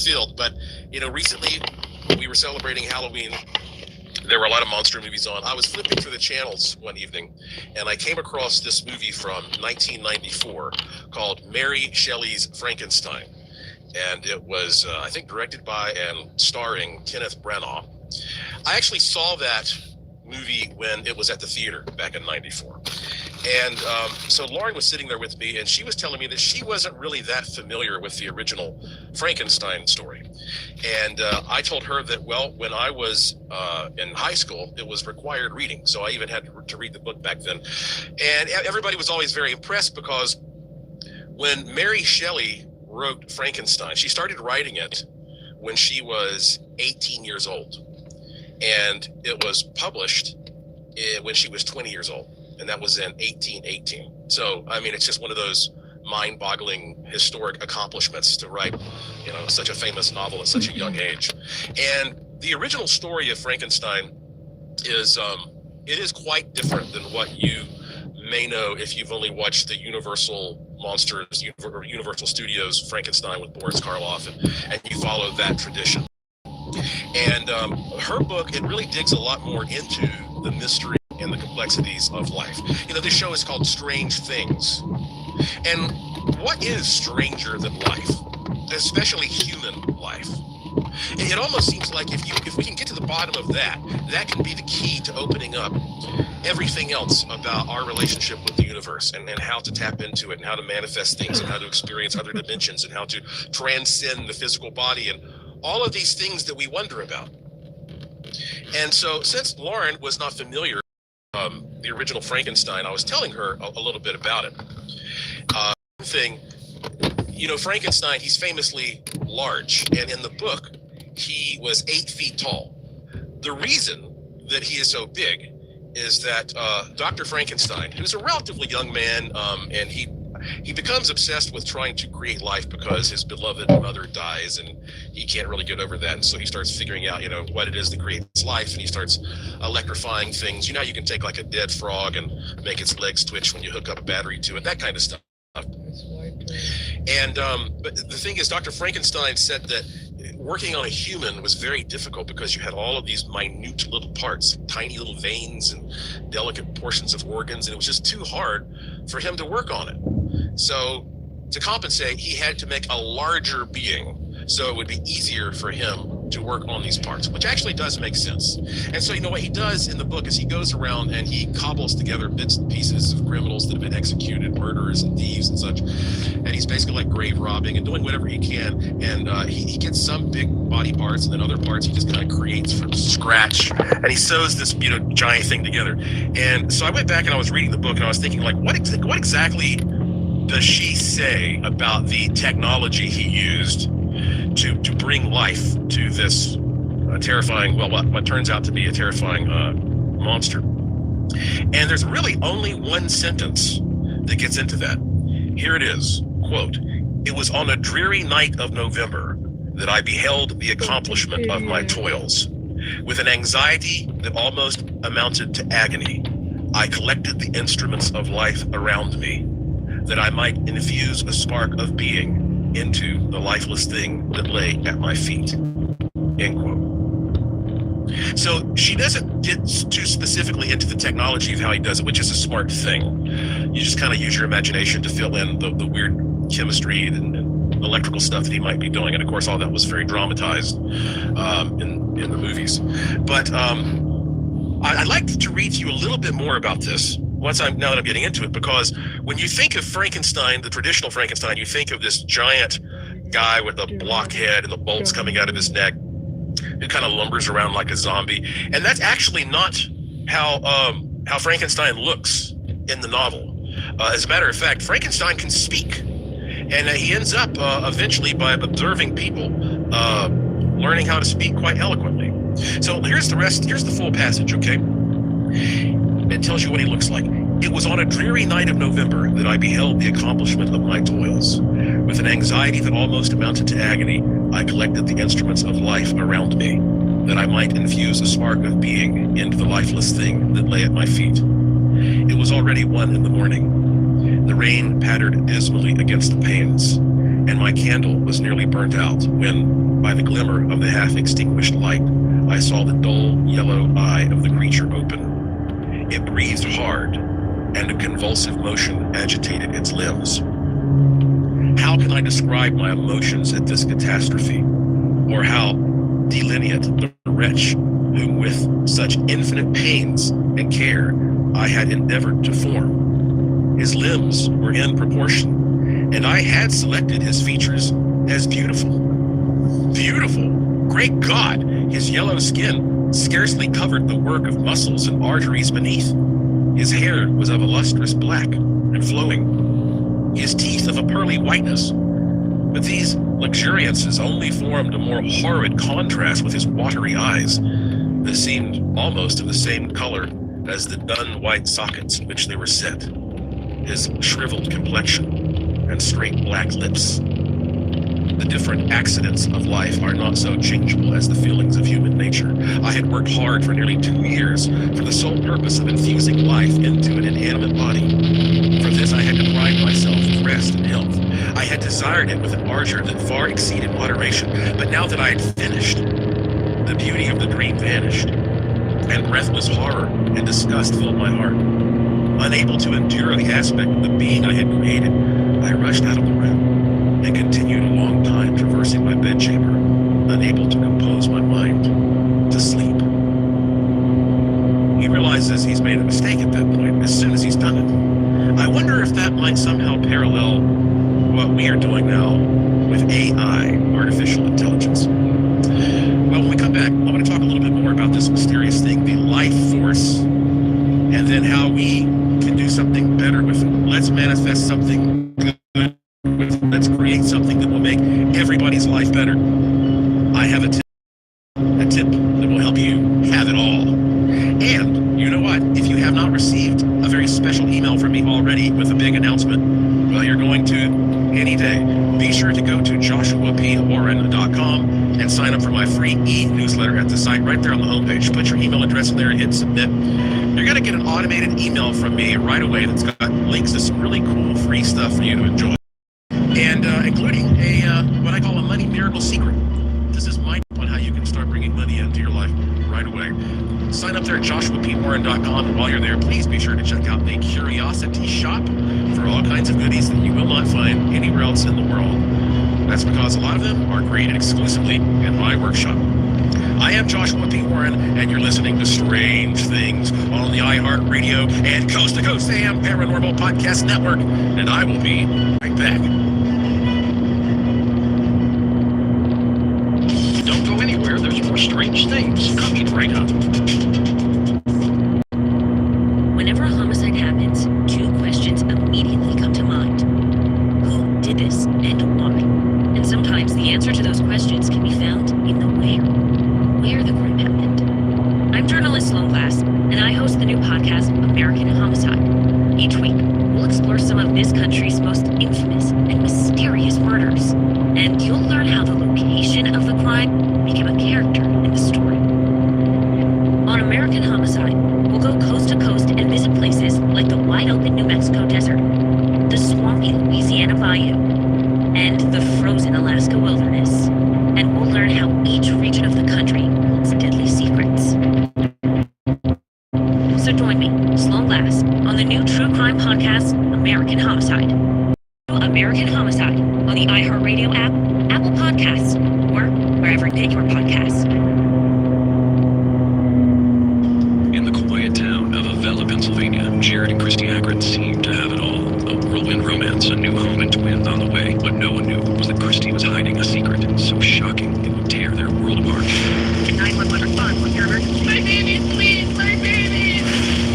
field. But recently we were celebrating Halloween. There were a lot of monster movies on. I was flipping through the channels one evening, and I came across this movie from 1994 called Mary Shelley's Frankenstein. And it was, I think, directed by and starring Kenneth Branagh. I actually saw that movie when it was at the theater back in 94. And so Lauren was sitting there with me, and she was telling me that she wasn't really that familiar with the original Frankenstein story. And I told her that, well, when I was in high school, it was required reading. So I even had to read the book back then. And everybody was always very impressed because when Mary Shelley wrote Frankenstein, she started writing it when she was 18 years old. And it was published when she was 20 years old. And that was in 1818. So, I mean, it's just one of those mind-boggling historic accomplishments to write, such a famous novel at such a young age. And the original story of Frankenstein is, it is quite different than what you may know if you've only watched the Universal Monsters, Universal Studios Frankenstein with Boris Karloff, and you follow that tradition. And her book, it really digs a lot more into the mystery and the complexities of life. This show is called Strange Things. And what is stranger than life, especially human life? It almost seems like if we can get to the bottom of that, that can be the key to opening up everything else about our relationship with the universe and how to tap into it and how to manifest things and how to experience other dimensions and how to transcend the physical body and all of these things that we wonder about. And so since Lauren was not familiar with the original Frankenstein, I was telling her a little bit about it. Frankenstein, he's famously large, and in the book, he was 8 feet tall. The reason that he is so big is that Dr. Frankenstein, who's a relatively young man, and he becomes obsessed with trying to create life because his beloved mother dies and he can't really get over that. And so he starts figuring out, what it is that creates life, and he starts electrifying things. You can take like a dead frog and make its legs twitch when you hook up a battery to it, that kind of stuff. And but the thing is, Dr. Frankenstein said that working on a human was very difficult because you had all of these minute little parts, tiny little veins and delicate portions of organs, and it was just too hard for him to work on it. So to compensate, he had to make a larger being so it would be easier for him to work on these parts, which actually does make sense. And so, what he does in the book is he goes around and he cobbles together bits and pieces of criminals that have been executed, murderers and thieves and such. And he's basically like grave robbing and doing whatever he can. And he gets some big body parts, and then other parts he just kind of creates from scratch. And he sews this, giant thing together. And so I went back and I was reading the book and I was thinking, like, what exactly does she say about the technology he used to bring life to this terrifying, what turns out to be a terrifying monster? And there's really only one sentence that gets into that. Here it is, quote, "It was on a dreary night of November that I beheld the accomplishment of my toils. With an anxiety that almost amounted to agony, I collected the instruments of life around me, that I might infuse a spark of being into the lifeless thing that lay at my feet." End quote. So she doesn't get too specifically into the technology of how he does it, which is a smart thing. You just kind of use your imagination to fill in the weird chemistry and electrical stuff that he might be doing. And of course, all that was very dramatized in the movies. But I'd like to read to you a little bit more about this now that I'm getting into it, because when you think of Frankenstein, the traditional Frankenstein, you think of this giant guy with a block head and the bolts coming out of his neck who kind of lumbers around like a zombie. And that's actually not how Frankenstein looks in the novel. As a matter of fact, Frankenstein can speak, and he ends up eventually, by observing people, learning how to speak quite eloquently. So here's the full passage, okay? It tells you what he looks like. "It was on a dreary night of November that I beheld the accomplishment of my toils. With an anxiety that almost amounted to agony, I collected the instruments of life around me, that I might infuse a spark of being into the lifeless thing that lay at my feet. It was already 1 in the morning. The rain pattered dismally against the panes, and my candle was nearly burnt out when, by the glimmer of the half-extinguished light, I saw the dull yellow eye of the creature open. It breathed hard, and a convulsive motion agitated its limbs. How can I describe my emotions at this catastrophe, or how delineate the wretch whom with such infinite pains and care I had endeavored to form? His limbs were in proportion, and I had selected his features as beautiful. Beautiful! Great God! His yellow skin scarcely covered the work of muscles and arteries beneath. His hair was of a lustrous black and flowing, his teeth of a pearly whiteness. But these luxuriances only formed a more horrid contrast with his watery eyes that seemed almost of the same color as the dun white sockets in which they were set, his shriveled complexion and straight black lips. The different accidents of life are not so changeable as the feelings of human nature. I had worked hard for nearly 2 years for the sole purpose of infusing life into an inanimate body. For this I had deprived myself of rest and health. I had desired it with an ardor that far exceeded moderation, but now that I had finished, the beauty of the dream vanished, and breathless horror and disgust filled my heart. Unable to endure the aspect of the being I had created, I rushed out of the room and continued a long time traversing my bedchamber, unable to compose my mind to sleep. He realizes he's made a mistake at that point as soon as he's done it. I wonder if that might somehow parallel what we are doing now with AI, artificial intelligence. Well, when we come back, I want to talk a little bit more about this mysterious thing, the life force, and then how we can do something better with it. Let's manifest something good. Let's create something that will make everybody's life better. I have a tip that will help you have it all. And you know what? If you have not received a very special email from me already with a big announcement, well, you're going to any day. Be sure to go to joshuapwarren.com and sign up for my free e-newsletter at the site right there on the homepage. Put your email address in there and hit submit. You're going to get an automated email from me right away that's got links to some really cool free stuff for you to enjoy. And including what I call a money miracle secret. This is my tip on how you can start bringing money into your life right away. Sign up there at joshuapwarren.com, and while you're there, please be sure to check out the Curiosity Shop for all kinds of goodies that you will not find anywhere else in the world. That's because a lot of them are created exclusively in my workshop. I am Joshua P. Warren, and you're listening to Strange Things on the iHeartRadio and Coast to Coast AM Paranormal Podcast Network, and I will be right back. Don't go anywhere. There's more strange things coming right up. Whenever a homicide happens, 2 questions immediately come to mind. Who did this and why? And sometimes the answer to those questions can be found in the where the crime happened. I'm journalist Sloan Glass, and I host the new podcast, American Homicide. Each week, we'll explore some of this country's most infamous and mysterious murders, and you'll learn how the location of the crime became a character in the story. On American Homicide, we'll go coast to coast and visit places like the wide-open New Mexico desert, the swampy Louisiana bayou, and the frozen Alaska wilderness. And we'll learn how each region of the country holds deadly secrets. So join me, Sloan Glass, on the new true crime podcast, American Homicide. American Homicide on the iHeartRadio app, Apple Podcasts, or wherever you get your podcasts. In the quiet town of Avella, Pennsylvania, Jared and Christy Akron seemed to have it all. A whirlwind romance, a new home, and twins on the way. What no one knew was that Christy was hiding a secret so shocking it would tear their world apart. 911 response, what's your emergency? My baby, please, my baby!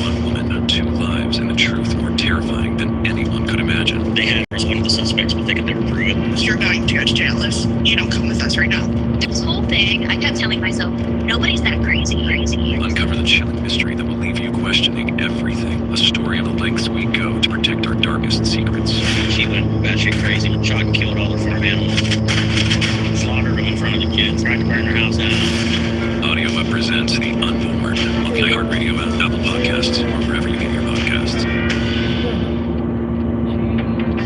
One woman, 2 lives, and the truth more terrifying than anyone could imagine. They had one of the suspects, but they could never prove it. You're going to go to jail if you don't come with us right now. This whole thing, I kept telling myself, nobody's that crazy. Uncover the chilling mystery that will leave you questioning everything. A story of the lengths we go to protect our darkest secrets. She went batshit crazy, shot and killed all the farm animals. Slaughtered them in front of the kids, tried to burn their house down. Audio Up presents The Unborn on the iHeartRadio app, Apple Podcasts, or wherever you get your podcasts.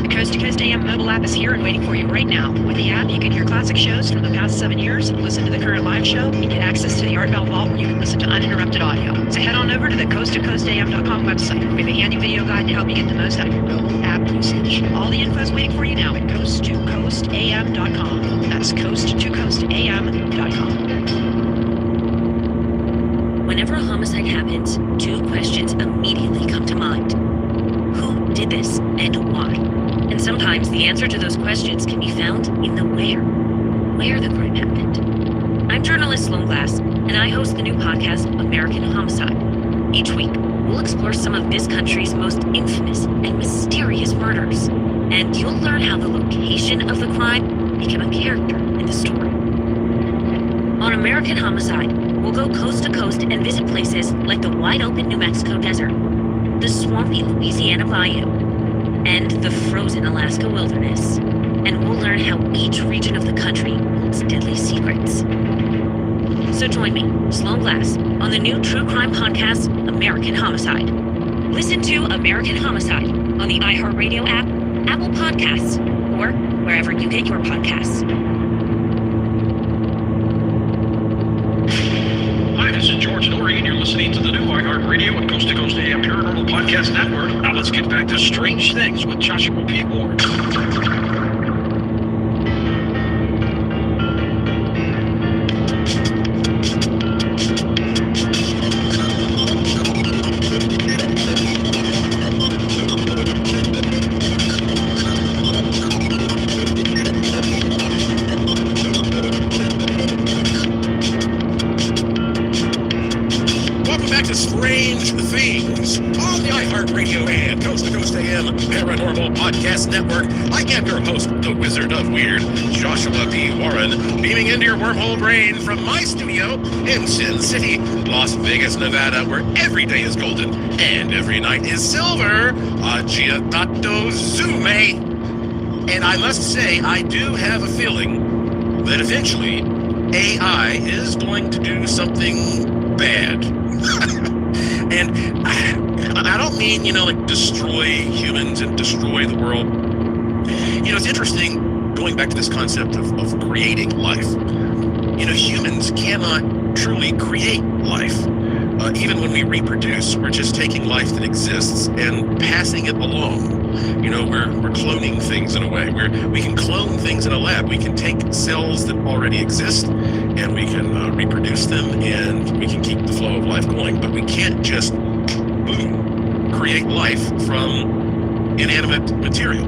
The Coast to Coast AM mobile app is here and waiting for you right now. With the app, you can hear classic shows from the past 7 years, listen to the current live show, and get access to the Art Bell Vault where you can listen to uninterrupted audio. So head on over to the coasttocoastam.com website. We have a handy video guide to help you get the most out of your mobile app usage. All the info is waiting for you now at coasttocoastam.com. That's coasttocoastam.com. Whenever a homicide happens, two questions immediately come to mind. Who did this and why? And sometimes the answer to those questions can be found in the where the crime happened. I'm journalist Sloan Glass, and I host the new podcast, American Homicide. Each week, we'll explore some of this country's most infamous and mysterious murders, and you'll learn how the location of the crime became a character in the story. On American Homicide, we'll go coast to coast and visit places like the wide-open New Mexico desert, the swampy Louisiana bayou, and the frozen Alaska wilderness. And we'll learn how each region of the country holds deadly secrets. So join me, Sloan Glass, on the new true crime podcast, American Homicide. Listen to American Homicide on the iHeartRadio app, Apple Podcasts, or wherever you get your podcasts. Hi, this is George Norrie, and you're listening to the new iHeartRadio and Coast to Coast AM Paranormal Podcast Network. Now let's get back to Strange Things with Joshua P. Ward. Welcome back to Strange Things on the iHeartRadio and Coast to Coast AM Paranormal Podcast Network. I am your host, the Wizard of Weird, Joshua P. Warren, beaming into your wormhole brain from my studio in Sin City, Las Vegas, Nevada, where every day is golden and every night is silver. Agiatato Zume. And I must say, I do have a feeling that eventually AI is going to do something bad. And I don't mean, like destroy humans and destroy the world. It's interesting going back to this concept of creating life. Humans cannot truly create life. Even when we reproduce, we're just taking life that exists and passing it along. We're cloning things in a way. We can clone things in a lab. We can take cells that already exist and we can reproduce them and we can keep the flow of life going. But we can't just, boom, create life from inanimate material.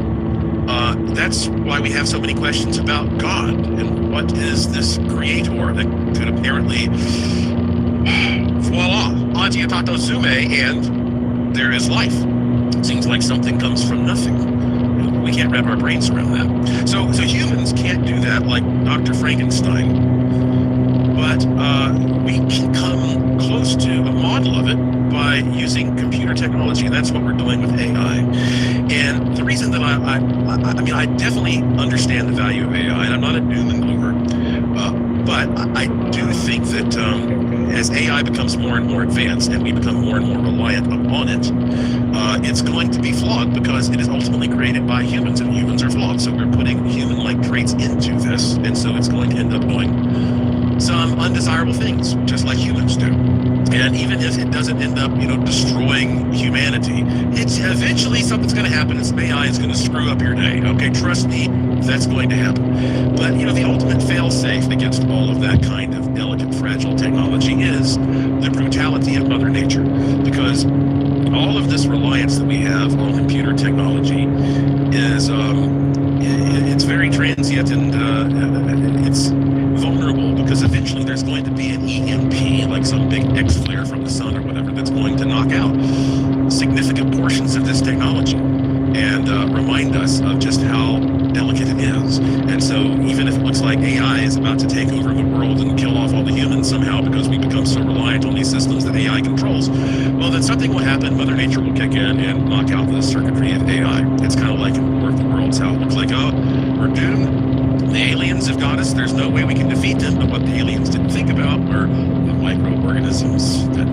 That's why we have so many questions about God and what is this creator that could apparently, voila, Agiatato Zume, and there is life. Seems like something comes from nothing. We can't wrap our brains around that. So humans can't do that like Dr. Frankenstein, but we can come close to a model of it by using computer technology. And that's what we're doing with AI. And the reason that I definitely understand the value of AI, and I'm not a doom and gloomer, but I do think that as AI becomes more and more advanced and we become more and more reliant upon it, it's going to be flawed because it is ultimately created by humans and humans are flawed. So we're putting human-like traits into this, and so it's going to end up doing some undesirable things, just like humans do. And even if it doesn't end up, destroying humanity, it's eventually something's going to happen and some AI is going to screw up your day. Okay, trust me, that's going to happen. But, the ultimate fail-safe against all of that kind of delicate, fragile technology is the brutality of Mother Nature. Because all of this reliance that we have on computer technology is, it's very transient and it's vulnerable because eventually there's going to be an EMP, like some big X-flare from the sun or whatever, that's going to knock out significant portions of this technology and remind us of just how delicate it is. And so even if it looks like AI is about to take over the world and kill off all the humans somehow because we become so reliant on these systems that AI controls, well, then something will happen. Mother Nature will kick in and knock out the circuitry of AI. It's kind of like in War of the Worlds, how it looks like, we're doomed. The aliens have got us. There's no way we can defeat them. But what the aliens didn't think about were the microorganisms that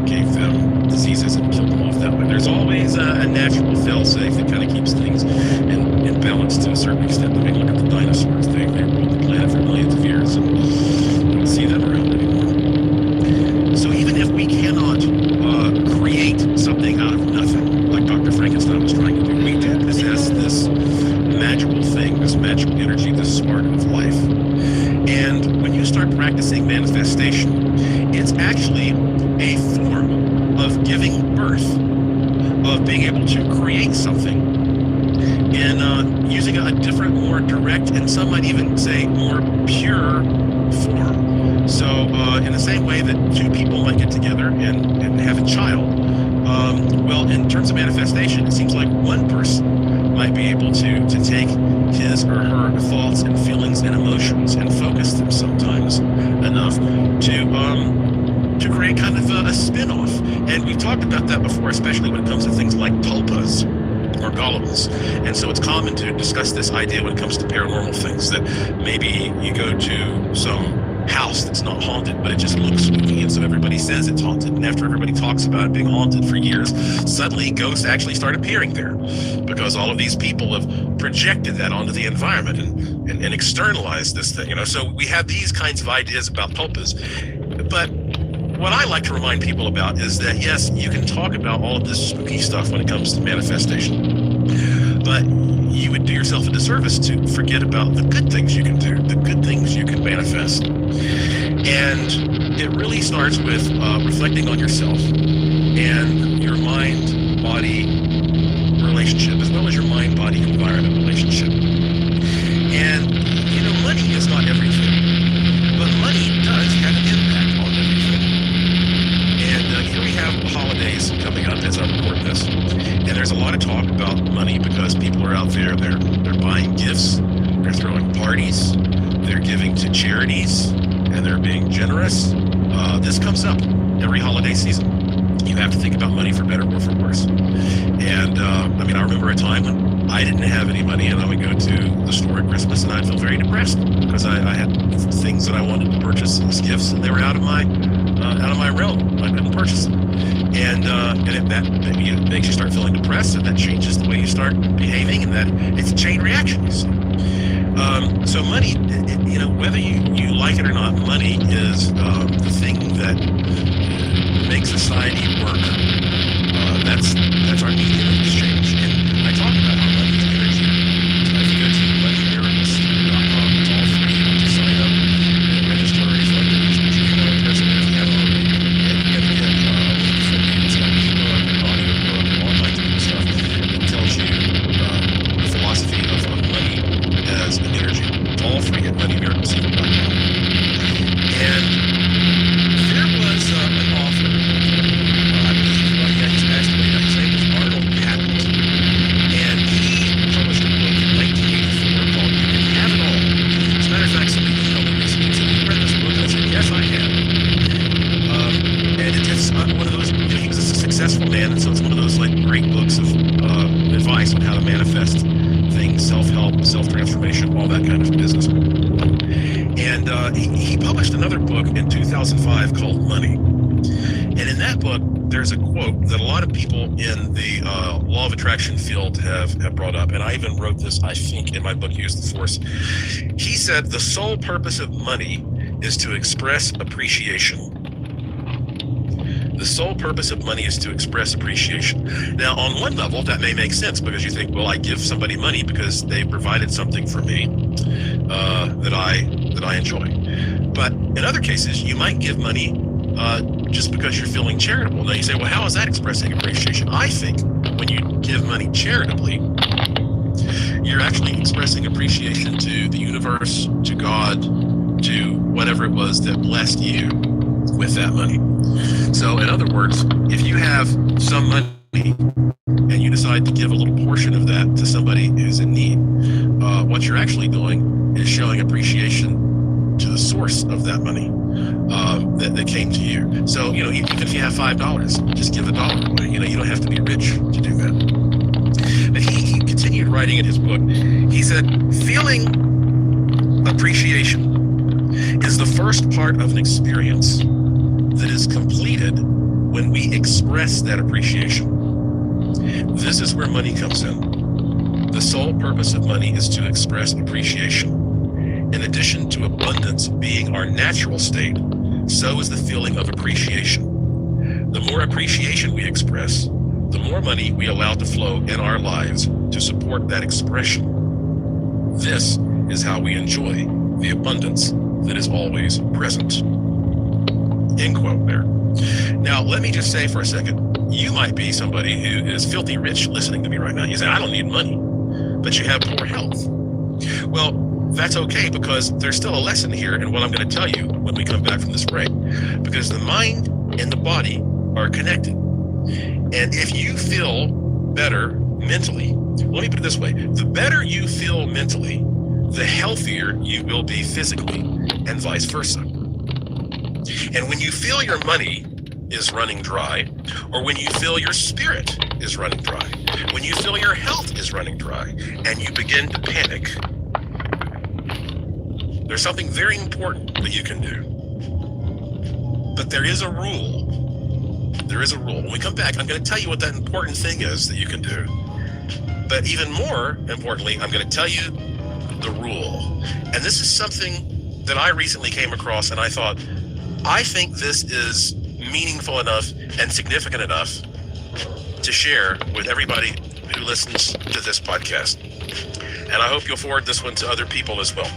gave them diseases and killed them off that way. There's always a natural fail-safe that kind of keeps things in balance. extinct to a certain extent. I mean, look at the dinosaurs. They ruled the planet for millions of years, and you don't see them around anymore. So even if we cannot create something out of nothing, like Dr. Frankenstein was trying to do, we do possess this magical thing, this magical energy, this spark of life. And when you start practicing manifestation, it's actually a form of giving birth, of being able to create something in using a different, more direct, and some might even say more pure form. So in the same way that two people might get together and have a child, well, in terms of manifestation, it seems like one person might be able to take his or her thoughts and feelings and emotions and focus them sometimes enough to create kind of a spin-off. And we've talked about that before, especially when it comes to things like tulpas or golems. And so it's common to discuss this idea when it comes to paranormal things, that maybe you go to some house that's not haunted, but it just looks spooky, and so everybody says it's haunted, and after everybody talks about it being haunted for years, suddenly ghosts actually start appearing there, because all of these people have projected that onto the environment and externalized this thing, so we have these kinds of ideas about tulpas. But what I like to remind people about is that, yes, you can talk about all of this spooky stuff when it comes to manifestation, but you would do yourself a disservice to forget about the good things you can do, the good things you can manifest. And it really starts with reflecting on yourself and your mind-body relationship, as well as your mind-body environment relationship. And, money is not everything, but money does have an impact on everything. And here we have holidays coming up as I record this. And there's a lot of talk about money because people are out there, they're buying gifts, they're throwing parties, they're giving to charities, and they're being generous. This comes up every holiday season. You have to think about money for better or for worse. And I remember a time when I didn't have any money, and I would go to the store at Christmas, and I'd feel very depressed because I had things that I wanted to purchase as gifts, and they were out of my realm. I couldn't purchase them. And it makes you start feeling depressed, and that changes the way you start behaving, and that it's a chain reaction, you see. So money, whether you like it or not, money is the thing that makes society work. That's our medium of exchange. And I talk about how money is energy. If you go to moneymiracles.com, it's all free to sign up and register a fund to use your email address if you haven't already. And you get it's got an ebook, an audiobook, all kinds of good stuff that tells you the philosophy of money as an energy. It's all free at moneymiracles.com. And there was an author, I believe, he's passed away now. His name was Arnold Patent. And he published a book in 1984 called You Can Have It All. As a matter of fact, somebody emailed me recently and said, "You read this book?" And I said, "Yes, I have." And it's one of those, he was a successful man, and so it's one of those great books of advice on how to manifest things, self-help, self-transformation, all that kind of business. And he published another book in 2005 called Money. And in that book, there's a quote that a lot of people in the law of attraction field have brought up. And I even wrote this, I think, in my book, Use the Force. He said, "The sole purpose of money is to express appreciation." The sole purpose of money is to express appreciation. Now, on one level, that may make sense because you think, well, I give somebody money because they provided something for me that I enjoy. But in other cases, you might give money just because you're feeling charitable. Now you say, well, how is that expressing appreciation? I think when you give money charitably, you're actually expressing appreciation to the universe, to God, to whatever it was that blessed you with that money. So in other words, if you have some money and you decide to give a little portion of that to somebody who's in need, what you're actually doing is showing appreciation to the source of that money that came to you. So, even if you have $5, just give $1 away. You don't have to be rich to do that. But he continued writing in his book. He said, feeling appreciation is the first part of an experience that is completed when we express that appreciation. This is where money comes in. The sole purpose of money is to express appreciation. In addition to abundance being our natural state, so is the feeling of appreciation. The more appreciation we express, the more money we allow to flow in our lives to support that expression. This is how we enjoy the abundance that is always present. End quote there. Now, let me just say for a second, you might be somebody who is filthy rich listening to me right now. You say, I don't need money, but you have poor health. Well, that's okay, because there's still a lesson here in what I'm going to tell you when we come back from this break, because the mind and the body are connected. And if you feel better mentally, let me put it this way, the better you feel mentally, the healthier you will be physically, and vice versa. And when you feel your money is running dry, or when you feel your spirit is running dry, when you feel your health is running dry, and you begin to panic, there's something very important that you can do. But there is a rule. There is a rule. When we come back, I'm going to tell you what that important thing is that you can do. But even more importantly, I'm going to tell you the rule. And this is something that I recently came across, and I thought, I think this is meaningful enough and significant enough to share with everybody who listens to this podcast. And I hope you'll forward this one to other people as well.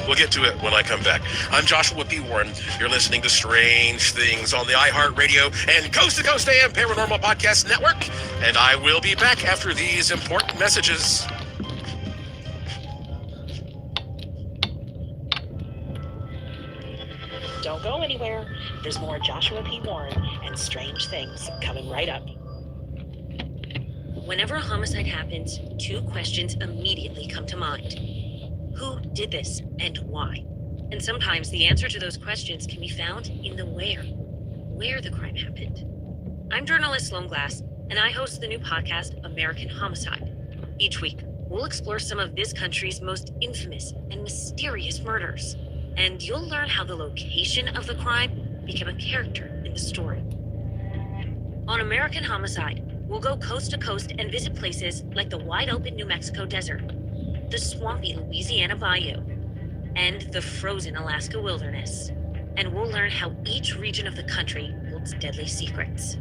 We'll get to it when I come back. I'm Joshua P. Warren. You're listening to Strange Things on the iHeartRadio and Coast to Coast AM Paranormal Podcast Network. And I will be back after these important messages. Don't go anywhere. There's more Joshua P. Warren and Strange Things coming right up. Whenever a homicide happens, two questions immediately come to mind. Who did this and why? And sometimes the answer to those questions can be found in the where the crime happened. I'm journalist Sloan Glass, and I host the new podcast, American Homicide. Each week, we'll explore some of this country's most infamous and mysterious murders. And you'll learn how the location of the crime became a character in the story. On American Homicide, we'll go coast to coast and visit places like the wide-open New Mexico desert, the swampy Louisiana bayou, and the frozen Alaska wilderness. And we'll learn how each region of the country holds deadly secrets.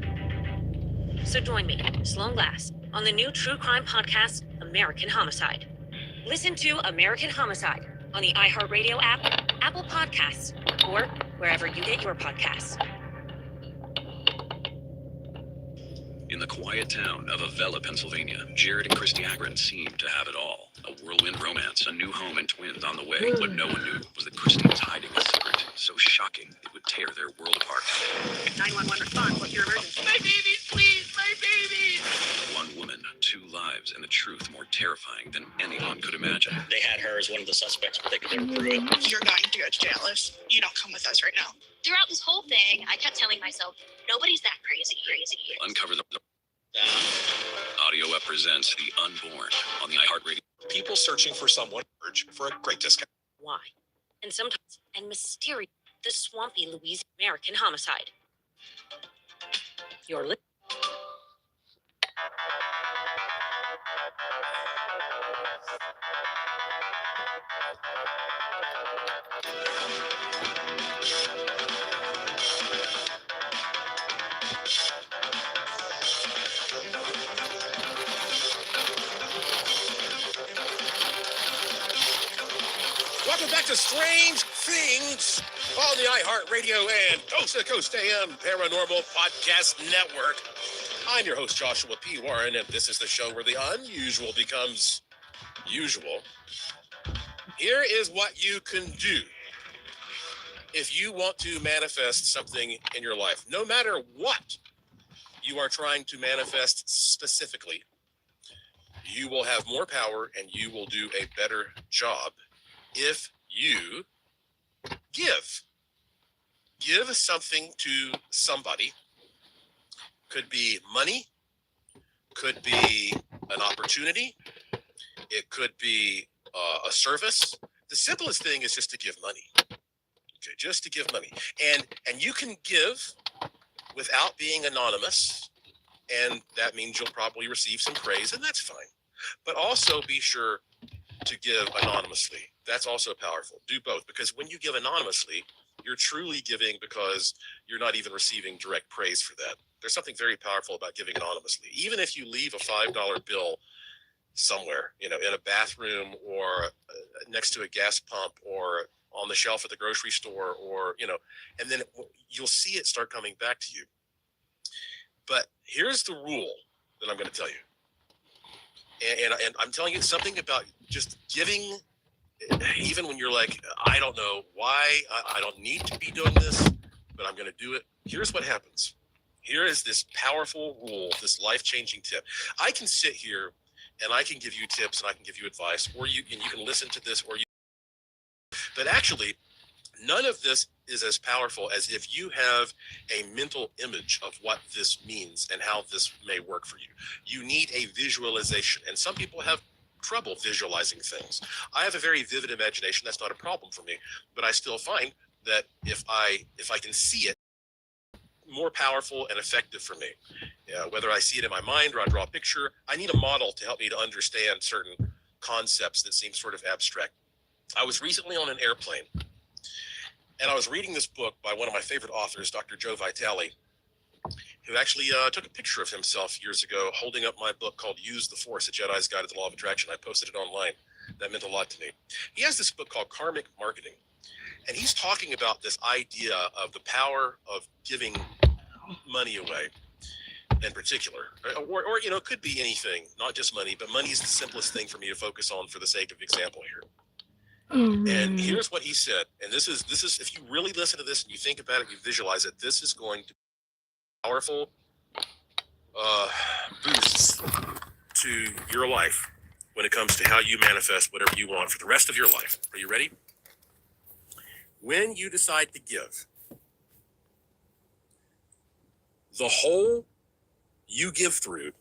So join me, Sloan Glass, on the new true crime podcast, American Homicide. Listen to American Homicide on the iHeartRadio app, Apple Podcasts, or wherever you get your podcasts. In the quiet town of Avella, Pennsylvania, Jared and Christy Agron seemed to have it all. A whirlwind romance, a new home, and twins on the way. What no one knew was that Christy was hiding a secret so shocking it would tear their world apart. 911 response. What's your emergency? My babies, please, my babies! One woman, two lives, and the truth more terrifying than anyone could imagine. They had her as one of the suspects, but they could never prove it. You're going to go to jail if you don't come with us right now. Throughout this whole thing, I kept telling myself, nobody's that crazy. Uncover the Audio App presents The Unborn on the iHeartRadio. People searching for someone for a great discount. Why? And sometimes, and mysterious, the swampy Louisiana American Homicide. You're listening. Welcome back to Strange Things on the iHeartRadio and Coast to Coast AM Paranormal Podcast Network. I'm your host, Joshua P. Warren, and this is the show where the unusual becomes usual. Here is what you can do if you want to manifest something in your life, no matter what you are trying to manifest specifically. You will have more power and you will do a better job if you give something to somebody. Could be money, could be an opportunity, it could be a service. The simplest thing is just to give money. Okay, just to give money. And you can give without being anonymous, and that means you'll probably receive some praise, and that's fine. But also be sure to give anonymously. That's also powerful. Do both, because when you give anonymously, you're truly giving because you're not even receiving direct praise for that. There's something very powerful about giving anonymously. Even if you leave a $5 bill somewhere, in a bathroom or next to a gas pump or on the shelf at the grocery store, or, and then you'll see it start coming back to you. But here's the rule that I'm going to tell you. And I'm telling you something about just giving, even when you're like, I don't know why, I don't need to be doing this, but I'm going to do it. Here's what happens. Here is this powerful rule, this life-changing tip. I can sit here and I can give you tips and I can give you advice, or you can listen to this, but actually none of this is as powerful as if you have a mental image of what this means and how this may work for you. You need a visualization, and some people have trouble visualizing things. I have a very vivid imagination. That's not a problem for me, but I still find that if I can see it, more powerful and effective for me. Whether I see it in my mind or I draw a picture, I need a model to help me to understand certain concepts that seem sort of abstract. I was recently on an airplane, and I was reading this book by one of my favorite authors, Dr. Joe Vitale, who actually took a picture of himself years ago holding up my book called Use the Force, A Jedi's Guide to the Law of Attraction. I posted it online. That meant a lot to me. He has this book called Karmic Marketing, and he's talking about this idea of the power of giving money away in particular, or it could be anything, not just money, but money is the simplest thing for me to focus on for the sake of example here. And here's what he said, and this is if you really listen to this and you think about it, you visualize it, this is going to be powerful boosts to your life when it comes to how you manifest whatever you want for the rest of your life. Are you ready? When you decide to give, the hole you give through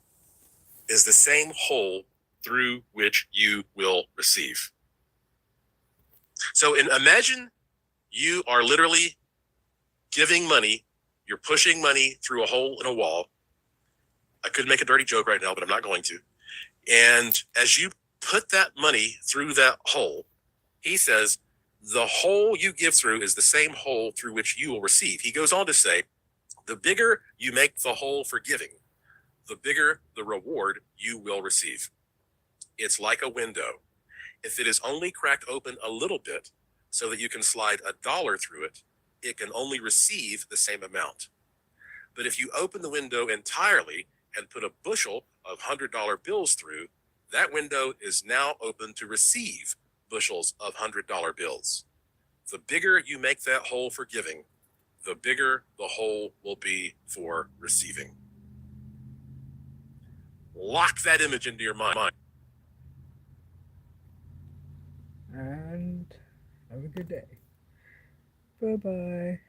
is the same hole through which you will receive. So imagine you are literally giving money, you're pushing money through a hole in a wall. I could make a dirty joke right now, but I'm not going to. And as you put that money through that hole, he says, the hole you give through is the same hole through which you will receive. He goes on to say, the bigger you make the hole for giving, the bigger the reward you will receive. It's like a window. If it is only cracked open a little bit so that you can slide $1 through it, it can only receive the same amount. But if you open the window entirely and put a bushel of $100 bills through, that window is now open to receive bushels of $100 bills. The bigger you make that hole for giving, the bigger the hole will be for receiving. Lock that image into your mind. And have a good day. Bye-bye.